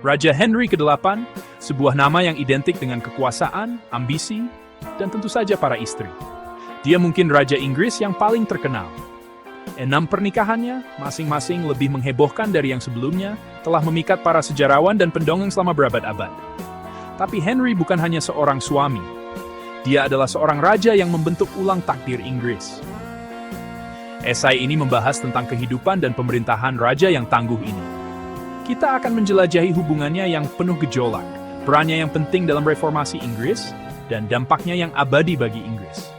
Raja Henry ke-8, sebuah nama yang identik dengan kekuasaan, ambisi, dan tentu saja para istri. Dia mungkin Raja Inggris yang paling terkenal. 6 pernikahannya, masing-masing lebih menghebohkan dari yang sebelumnya, telah memikat para sejarawan dan pendongeng selama berabad-abad. Tapi Henry bukan hanya seorang suami. Dia adalah seorang raja yang membentuk ulang takdir Inggris. Esai ini membahas tentang kehidupan dan pemerintahan raja yang tangguh ini. Kita akan menjelajahi hubungannya yang penuh gejolak, perannya yang penting dalam reformasi Inggris, dan dampaknya yang abadi bagi Inggris.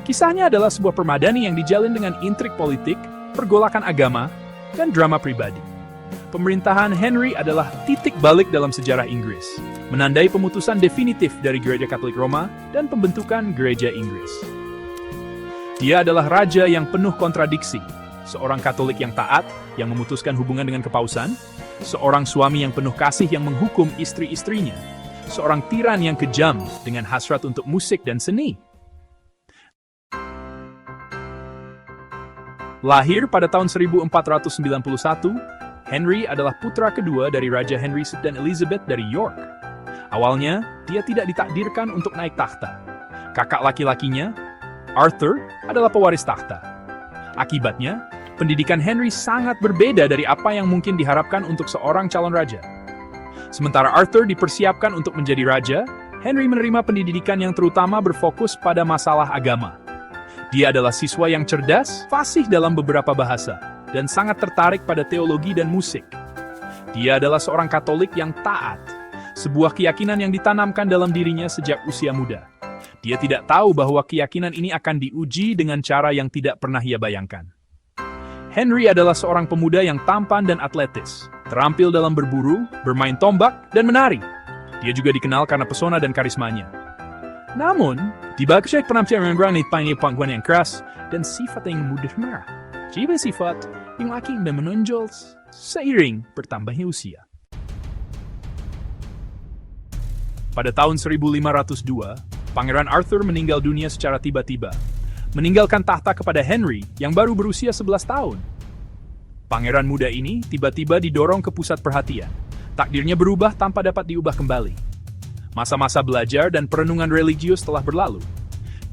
Kisahnya adalah sebuah permadani yang dijalin dengan intrik politik, pergolakan agama, dan drama pribadi. Pemerintahan Henry adalah titik balik dalam sejarah Inggris, menandai pemutusan definitif dari Gereja Katolik Roma dan pembentukan Gereja Inggris. Dia adalah raja yang penuh kontradiksi, seorang Katolik yang taat, yang memutuskan hubungan dengan kepausan, seorang suami yang penuh kasih yang menghukum istri-istrinya, seorang tiran yang kejam dengan hasrat untuk musik dan seni. Lahir pada tahun 1491, Henry adalah putra kedua dari Raja Henry dan Elizabeth dari York. Awalnya, dia tidak ditakdirkan untuk naik tahta. Kakak laki-lakinya, Arthur, adalah pewaris tahta. Akibatnya, pendidikan Henry sangat berbeda dari apa yang mungkin diharapkan untuk seorang calon raja. Sementara Arthur dipersiapkan untuk menjadi raja, Henry menerima pendidikan yang terutama berfokus pada masalah agama. Dia adalah siswa yang cerdas, fasih dalam beberapa bahasa, dan sangat tertarik pada teologi dan musik. Dia adalah seorang Katolik yang taat, sebuah keyakinan yang ditanamkan dalam dirinya sejak usia muda. Dia tidak tahu bahwa keyakinan ini akan diuji dengan cara yang tidak pernah ia bayangkan. Henry adalah seorang pemuda yang tampan dan atletis, terampil dalam berburu, bermain tombak, dan menari. Dia juga dikenal karena pesona dan karismanya. Namun, di balik penampilan pangguan yang keras dan sifat yang mudah marah, juga sifat yang makin menonjol seiring bertambahnya usia. Pada tahun 1502, Pangeran Arthur meninggal dunia secara tiba-tiba, meninggalkan tahta kepada Henry yang baru berusia 11 tahun. Pangeran muda ini tiba-tiba didorong ke pusat perhatian. Takdirnya berubah tanpa dapat diubah kembali. Masa-masa belajar dan perenungan religius telah berlalu.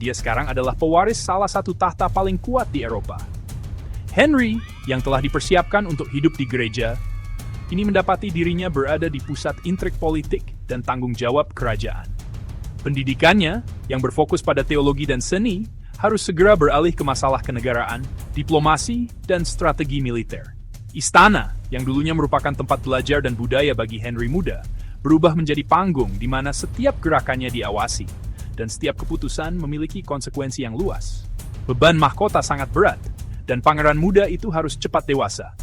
Dia sekarang adalah pewaris salah satu tahta paling kuat di Eropa. Henry, yang telah dipersiapkan untuk hidup di gereja, ini mendapati dirinya berada di pusat intrik politik dan tanggung jawab kerajaan. Pendidikannya, yang berfokus pada teologi dan seni, harus segera beralih ke masalah kenegaraan, diplomasi, dan strategi militer. Istana, yang dulunya merupakan tempat belajar dan budaya bagi Henry muda, berubah menjadi panggung di mana setiap gerakannya diawasi, dan setiap keputusan memiliki konsekuensi yang luas. Beban mahkota sangat berat, dan pangeran muda itu harus cepat dewasa.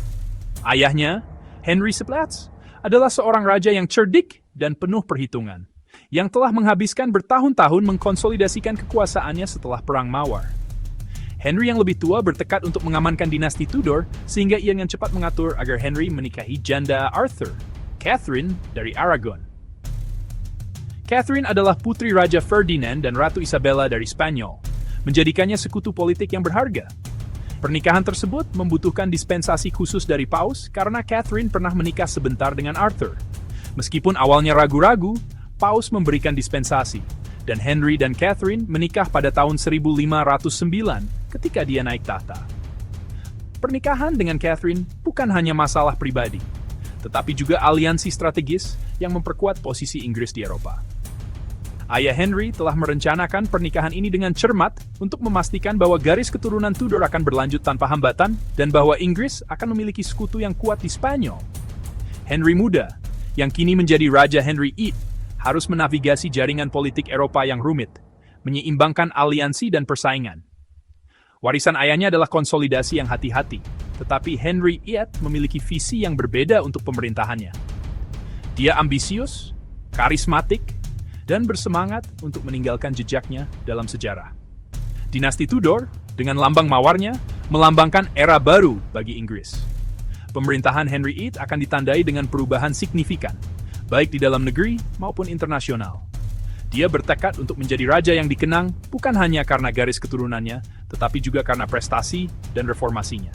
Ayahnya, Henry XI, adalah seorang raja yang cerdik dan penuh perhitungan, yang telah menghabiskan bertahun-tahun mengkonsolidasikan kekuasaannya setelah Perang Mawar. Henry yang lebih tua bertekad untuk mengamankan dinasti Tudor, sehingga ia dengan cepat mengatur agar Henry menikahi janda Arthur, Catherine dari Aragon. Catherine adalah putri Raja Ferdinand dan Ratu Isabella dari Spanyol, menjadikannya sekutu politik yang berharga. Pernikahan tersebut membutuhkan dispensasi khusus dari Paus karena Catherine pernah menikah sebentar dengan Arthur. Meskipun awalnya ragu-ragu, Paus memberikan dispensasi, dan Henry dan Catherine menikah pada tahun 1509 ketika dia naik tahta. Pernikahan dengan Catherine bukan hanya masalah pribadi, tetapi juga aliansi strategis yang memperkuat posisi Inggris di Eropa. Ayah Henry telah merencanakan pernikahan ini dengan cermat untuk memastikan bahwa garis keturunan Tudor akan berlanjut tanpa hambatan dan bahwa Inggris akan memiliki sekutu yang kuat di Spanyol. Henry muda, yang kini menjadi Raja Henry VIII, harus menavigasi jaringan politik Eropa yang rumit, menyeimbangkan aliansi dan persaingan. Warisan ayahnya adalah konsolidasi yang hati-hati, tetapi Henry VIII memiliki visi yang berbeda untuk pemerintahannya. Dia ambisius, karismatik, dan bersemangat untuk meninggalkan jejaknya dalam sejarah. Dinasti Tudor, dengan lambang mawarnya, melambangkan era baru bagi Inggris. Pemerintahan Henry VIII akan ditandai dengan perubahan signifikan, baik di dalam negeri maupun internasional. Dia bertekad untuk menjadi raja yang dikenang bukan hanya karena garis keturunannya, tetapi juga karena prestasi dan reformasinya.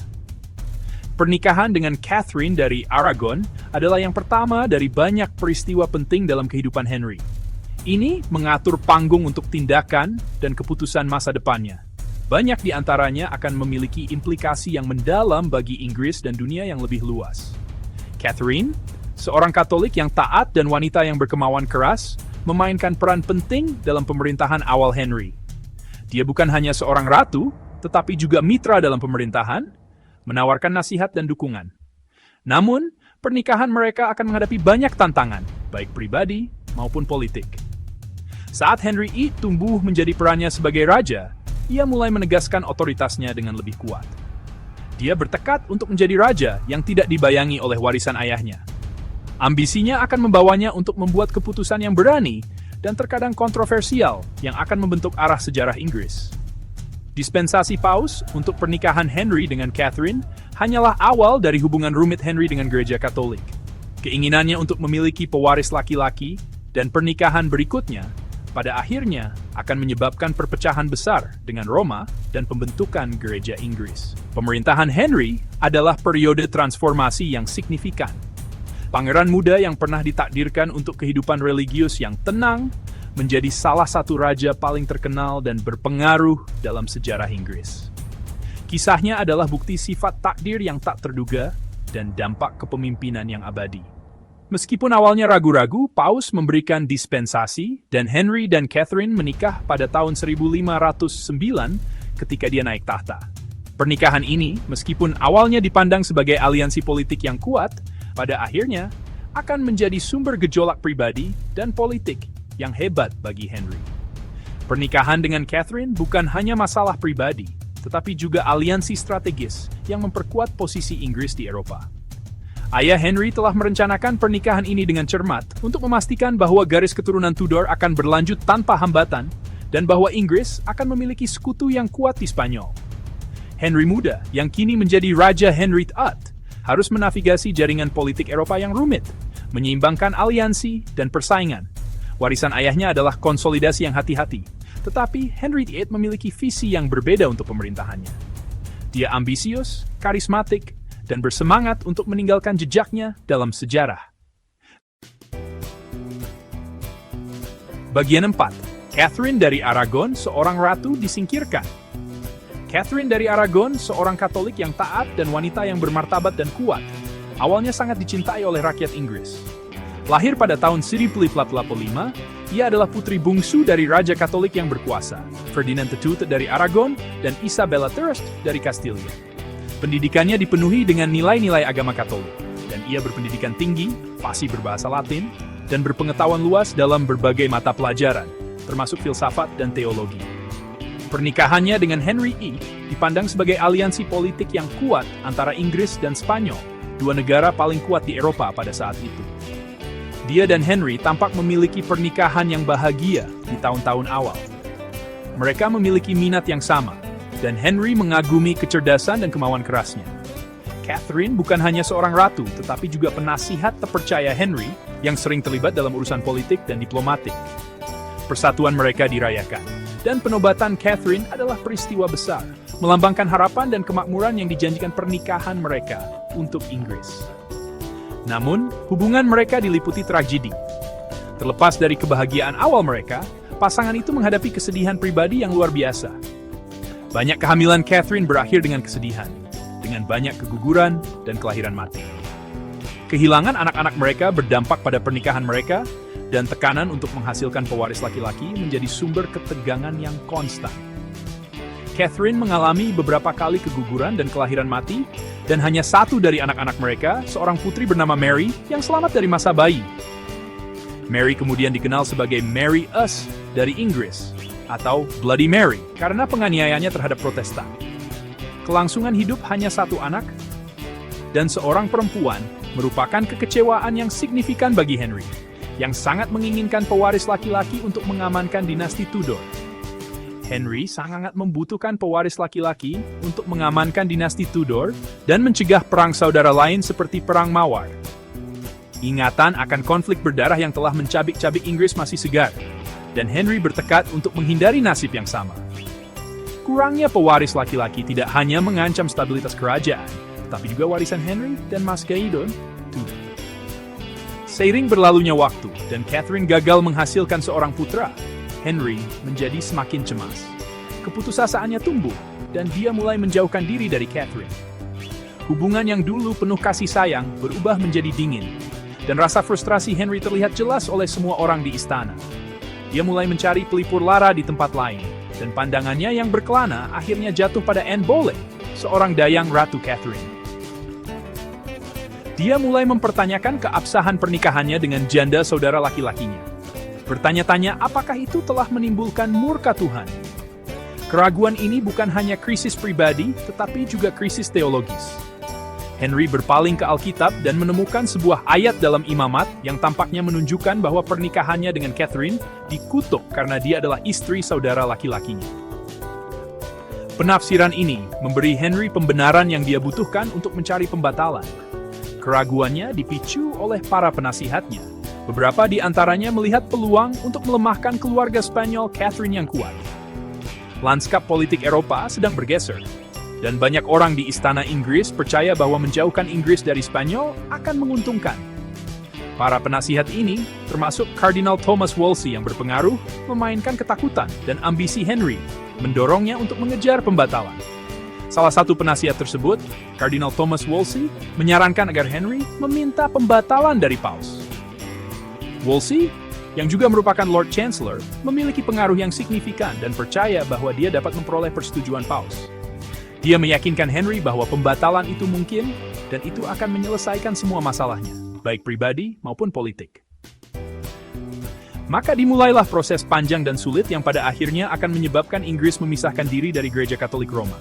Pernikahan dengan Catherine dari Aragon adalah yang pertama dari banyak peristiwa penting dalam kehidupan Henry. Ini mengatur panggung untuk tindakan dan keputusan masa depannya. Banyak di antaranya akan memiliki implikasi yang mendalam bagi Inggris dan dunia yang lebih luas. Catherine, seorang Katolik yang taat dan wanita yang berkemauan keras, memainkan peran penting dalam pemerintahan awal Henry. Dia bukan hanya seorang ratu, tetapi juga mitra dalam pemerintahan, menawarkan nasihat dan dukungan. Namun, pernikahan mereka akan menghadapi banyak tantangan, baik pribadi maupun politik. Saat Henry I tumbuh menjadi perannya sebagai raja, ia mulai menegaskan otoritasnya dengan lebih kuat. Dia bertekad untuk menjadi raja yang tidak dibayangi oleh warisan ayahnya. Ambisinya akan membawanya untuk membuat keputusan yang berani dan terkadang kontroversial yang akan membentuk arah sejarah Inggris. Dispensasi Paus untuk pernikahan Henry dengan Catherine hanyalah awal dari hubungan rumit Henry dengan Gereja Katolik. Keinginannya untuk memiliki pewaris laki-laki dan pernikahan berikutnya pada akhirnya akan menyebabkan perpecahan besar dengan Roma dan pembentukan Gereja Inggris. Pemerintahan Henry adalah periode transformasi yang signifikan. Pangeran muda yang pernah ditakdirkan untuk kehidupan religius yang tenang menjadi salah satu raja paling terkenal dan berpengaruh dalam sejarah Inggris. Kisahnya adalah bukti sifat takdir yang tak terduga dan dampak kepemimpinan yang abadi. Meskipun awalnya ragu-ragu, Paus memberikan dispensasi dan Henry dan Catherine menikah pada tahun 1509 ketika dia naik tahta. Pernikahan ini, meskipun awalnya dipandang sebagai aliansi politik yang kuat, pada akhirnya akan menjadi sumber gejolak pribadi dan politik yang hebat bagi Henry. Pernikahan dengan Catherine bukan hanya masalah pribadi, tetapi juga aliansi strategis yang memperkuat posisi Inggris di Eropa. Ayah Henry telah merencanakan pernikahan ini dengan cermat untuk memastikan bahwa garis keturunan Tudor akan berlanjut tanpa hambatan dan bahwa Inggris akan memiliki sekutu yang kuat di Spanyol. Henry muda, yang kini menjadi Raja Henry III, harus menavigasi jaringan politik Eropa yang rumit, menyeimbangkan aliansi dan persaingan. Warisan ayahnya adalah konsolidasi yang hati-hati, tetapi Henry VIII memiliki visi yang berbeda untuk pemerintahannya. Dia ambisius, karismatik, dan bersemangat untuk meninggalkan jejaknya dalam sejarah. Bagian 4. Catherine dari Aragon, seorang ratu disingkirkan. Catherine dari Aragon, seorang Katolik yang taat dan wanita yang bermartabat dan kuat, awalnya sangat dicintai oleh rakyat Inggris. Lahir pada tahun 1485, ia adalah putri bungsu dari Raja Katolik yang berkuasa, Ferdinand II dari Aragon dan Isabella I dari Kastilia. Pendidikannya dipenuhi dengan nilai-nilai agama Katolik, dan ia berpendidikan tinggi, fasih berbahasa Latin, dan berpengetahuan luas dalam berbagai mata pelajaran, termasuk filsafat dan teologi. Pernikahannya dengan Henry I dipandang sebagai aliansi politik yang kuat antara Inggris dan Spanyol, dua negara paling kuat di Eropa pada saat itu. Dia dan Henry tampak memiliki pernikahan yang bahagia di tahun-tahun awal. Mereka memiliki minat yang sama, dan Henry mengagumi kecerdasan dan kemauan kerasnya. Catherine bukan hanya seorang ratu, tetapi juga penasihat terpercaya Henry yang sering terlibat dalam urusan politik dan diplomatik. Persatuan mereka dirayakan, dan penobatan Catherine adalah peristiwa besar, melambangkan harapan dan kemakmuran yang dijanjikan pernikahan mereka untuk Inggris. Namun, hubungan mereka diliputi tragedi. Terlepas dari kebahagiaan awal mereka, pasangan itu menghadapi kesedihan pribadi yang luar biasa. Banyak kehamilan Catherine berakhir dengan kesedihan, dengan banyak keguguran dan kelahiran mati. Kehilangan anak-anak mereka berdampak pada pernikahan mereka, dan tekanan untuk menghasilkan pewaris laki-laki menjadi sumber ketegangan yang konstan. Catherine mengalami beberapa kali keguguran dan kelahiran mati, dan hanya satu dari anak-anak mereka, seorang putri bernama Mary, yang selamat dari masa bayi. Mary kemudian dikenal sebagai Mary Us dari Inggris, atau Bloody Mary, karena penganiayaannya terhadap Protestan. Kelangsungan hidup hanya satu anak, dan seorang perempuan merupakan kekecewaan yang signifikan bagi Henry, yang sangat menginginkan pewaris laki-laki untuk mengamankan dinasti Tudor. Henry sangat membutuhkan pewaris laki-laki untuk mengamankan dinasti Tudor dan mencegah perang saudara lain seperti Perang Mawar. Ingatan akan konflik berdarah yang telah mencabik-cabik Inggris masih segar, dan Henry bertekad untuk menghindari nasib yang sama. Kurangnya pewaris laki-laki tidak hanya mengancam stabilitas kerajaan, tapi juga warisan Henry dan Masgaidon. Seiring berlalunya waktu dan Catherine gagal menghasilkan seorang putra, Henry menjadi semakin cemas. Keputusasaannya tumbuh dan dia mulai menjauhkan diri dari Catherine. Hubungan yang dulu penuh kasih sayang berubah menjadi dingin, dan rasa frustrasi Henry terlihat jelas oleh semua orang di istana. Dia mulai mencari pelipur lara di tempat lain, dan pandangannya yang berkelana akhirnya jatuh pada Anne Boleyn, seorang dayang Ratu Catherine. Dia mulai mempertanyakan keabsahan pernikahannya dengan janda saudara laki-lakinya. Bertanya-tanya apakah itu telah menimbulkan murka Tuhan. Keraguan ini bukan hanya krisis pribadi, tetapi juga krisis teologis. Henry berpaling ke Alkitab dan menemukan sebuah ayat dalam Imamat yang tampaknya menunjukkan bahwa pernikahannya dengan Catherine dikutuk karena dia adalah istri saudara laki-lakinya. Penafsiran ini memberi Henry pembenaran yang dia butuhkan untuk mencari pembatalan. Keraguannya dipicu oleh para penasihatnya. Beberapa di antaranya melihat peluang untuk melemahkan keluarga Spanyol Catherine yang kuat. Lanskap politik Eropa sedang bergeser, dan banyak orang di istana Inggris percaya bahwa menjauhkan Inggris dari Spanyol akan menguntungkan. Para penasihat ini, termasuk Kardinal Thomas Wolsey yang berpengaruh, memainkan ketakutan dan ambisi Henry, mendorongnya untuk mengejar pembatalan. Salah satu penasihat tersebut, Kardinal Thomas Wolsey, menyarankan agar Henry meminta pembatalan dari Paus. Wolsey, yang juga merupakan Lord Chancellor, memiliki pengaruh yang signifikan dan percaya bahwa dia dapat memperoleh persetujuan Paus. Dia meyakinkan Henry bahwa pembatalan itu mungkin dan itu akan menyelesaikan semua masalahnya, baik pribadi maupun politik. Maka dimulailah proses panjang dan sulit yang pada akhirnya akan menyebabkan Inggris memisahkan diri dari Gereja Katolik Roma.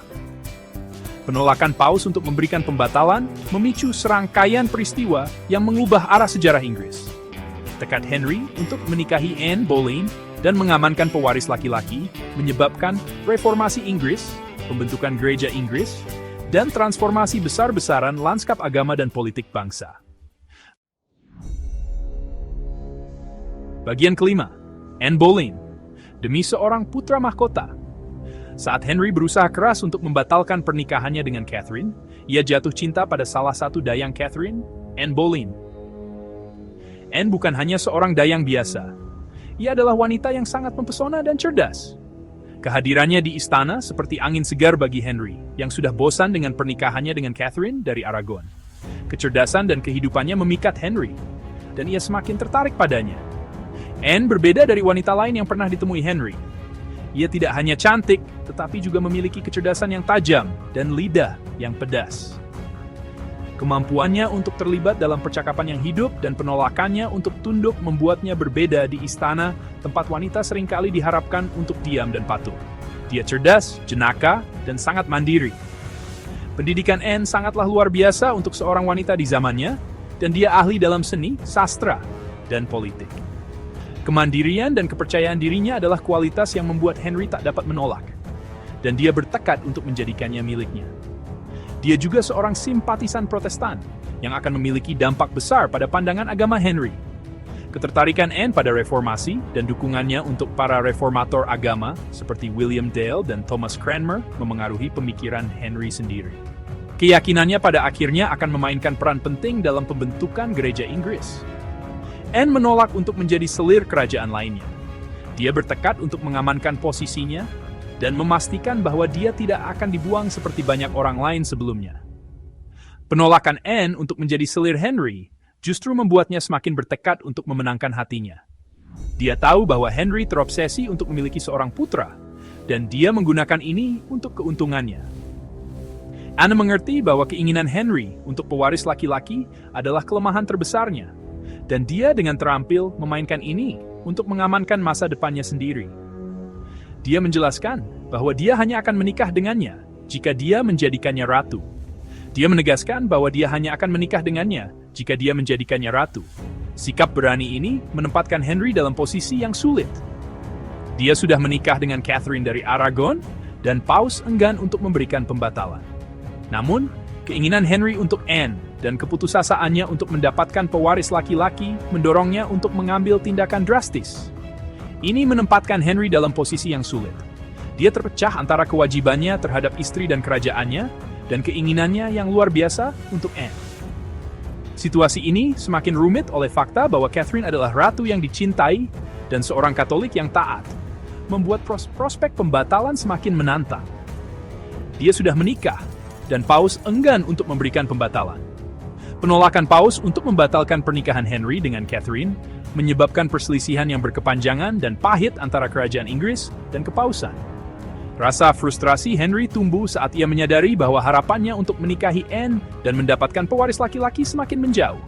Penolakan Paus untuk memberikan pembatalan memicu serangkaian peristiwa yang mengubah arah sejarah Inggris. Tekad Henry untuk menikahi Anne Boleyn dan mengamankan pewaris laki-laki menyebabkan reformasi Inggris, pembentukan Gereja Inggris, dan transformasi besar-besaran lanskap agama dan politik bangsa. Bagian kelima, Anne Boleyn, demi seorang putra mahkota. Saat Henry berusaha keras untuk membatalkan pernikahannya dengan Catherine, ia jatuh cinta pada salah satu dayang Catherine, Anne Boleyn. Anne bukan hanya seorang dayang biasa. Ia adalah wanita yang sangat mempesona dan cerdas. Kehadirannya di istana seperti angin segar bagi Henry, yang sudah bosan dengan pernikahannya dengan Catherine dari Aragon. Kecerdasan dan kehidupannya memikat Henry, dan ia semakin tertarik padanya. Anne berbeda dari wanita lain yang pernah ditemui Henry. Ia tidak hanya cantik, tetapi juga memiliki kecerdasan yang tajam dan lidah yang pedas. Kemampuannya untuk terlibat dalam percakapan yang hidup dan penolakannya untuk tunduk membuatnya berbeda di istana, tempat wanita seringkali diharapkan untuk diam dan patuh. Dia cerdas, jenaka, dan sangat mandiri. Pendidikan Anne sangatlah luar biasa untuk seorang wanita di zamannya, dan dia ahli dalam seni, sastra, dan politik. Kemandirian dan kepercayaan dirinya adalah kualitas yang membuat Henry tak dapat menolak, dan dia bertekad untuk menjadikannya miliknya. Dia juga seorang simpatisan Protestan yang akan memiliki dampak besar pada pandangan agama Henry. Ketertarikan Anne pada reformasi dan dukungannya untuk para reformator agama seperti William Dale dan Thomas Cranmer memengaruhi pemikiran Henry sendiri. Keyakinannya pada akhirnya akan memainkan peran penting dalam pembentukan Gereja Inggris. Anne menolak untuk menjadi selir kerajaan lainnya. Dia bertekad untuk mengamankan posisinya dan memastikan bahwa dia tidak akan dibuang seperti banyak orang lain sebelumnya. Penolakan Anne untuk menjadi selir Henry justru membuatnya semakin bertekad untuk memenangkan hatinya. Dia tahu bahwa Henry terobsesi untuk memiliki seorang putra, dan dia menggunakan ini untuk keuntungannya. Anne mengerti bahwa keinginan Henry untuk pewaris laki-laki adalah kelemahan terbesarnya, dan dia dengan terampil memainkan ini untuk mengamankan masa depannya sendiri. Dia menjelaskan bahwa dia hanya akan menikah dengannya jika dia menjadikannya ratu. Dia menegaskan bahwa dia hanya akan menikah dengannya jika dia menjadikannya ratu. Sikap berani ini menempatkan Henry dalam posisi yang sulit. Dia sudah menikah dengan Catherine dari Aragon, dan Paus enggan untuk memberikan pembatalan. Namun, keinginan Henry untuk Anne dan keputusasaannya untuk mendapatkan pewaris laki-laki mendorongnya untuk mengambil tindakan drastis. Ini menempatkan Henry dalam posisi yang sulit. Dia terpecah antara kewajibannya terhadap istri dan kerajaannya, dan keinginannya yang luar biasa untuk Anne. Situasi ini semakin rumit oleh fakta bahwa Catherine adalah ratu yang dicintai dan seorang Katolik yang taat, membuat prospek pembatalan semakin menantang. Dia sudah menikah, dan Paus enggan untuk memberikan pembatalan. Penolakan Paus untuk membatalkan pernikahan Henry dengan Catherine menyebabkan perselisihan yang berkepanjangan dan pahit antara kerajaan Inggris dan kepausan. Rasa frustrasi Henry tumbuh saat ia menyadari bahwa harapannya untuk menikahi Anne dan mendapatkan pewaris laki-laki semakin menjauh.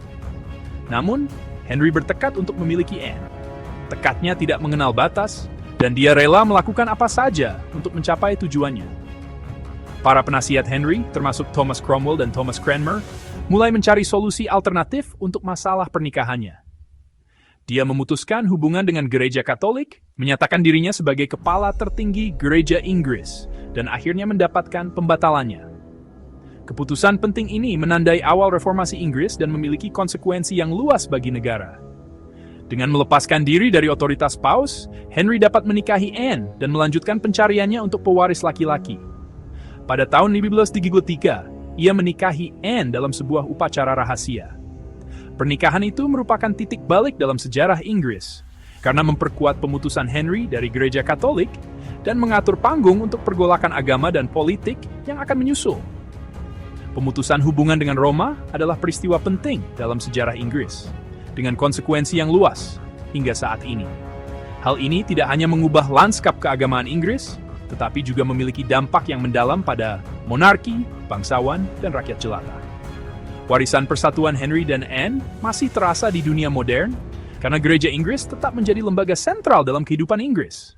Namun, Henry bertekad untuk memiliki Anne. Tekadnya tidak mengenal batas, dan dia rela melakukan apa saja untuk mencapai tujuannya. Para penasihat Henry, termasuk Thomas Cromwell dan Thomas Cranmer, mulai mencari solusi alternatif untuk masalah pernikahannya. Dia memutuskan hubungan dengan gereja Katolik, menyatakan dirinya sebagai kepala tertinggi gereja Inggris, dan akhirnya mendapatkan pembatalannya. Keputusan penting ini menandai awal reformasi Inggris dan memiliki konsekuensi yang luas bagi negara. Dengan melepaskan diri dari otoritas Paus, Henry dapat menikahi Anne dan melanjutkan pencariannya untuk pewaris laki-laki. Pada tahun 1533, ia menikahi Anne dalam sebuah upacara rahasia. Pernikahan itu merupakan titik balik dalam sejarah Inggris, karena memperkuat pemutusan Henry dari gereja Katolik dan mengatur panggung untuk pergolakan agama dan politik yang akan menyusul. Pemutusan hubungan dengan Roma adalah peristiwa penting dalam sejarah Inggris, dengan konsekuensi yang luas hingga saat ini. Hal ini tidak hanya mengubah lanskap keagamaan Inggris, tetapi juga memiliki dampak yang mendalam pada monarki, bangsawan, dan rakyat jelata. Warisan persatuan Henry dan Anne masih terasa di dunia modern, karena gereja Inggris tetap menjadi lembaga sentral dalam kehidupan Inggris.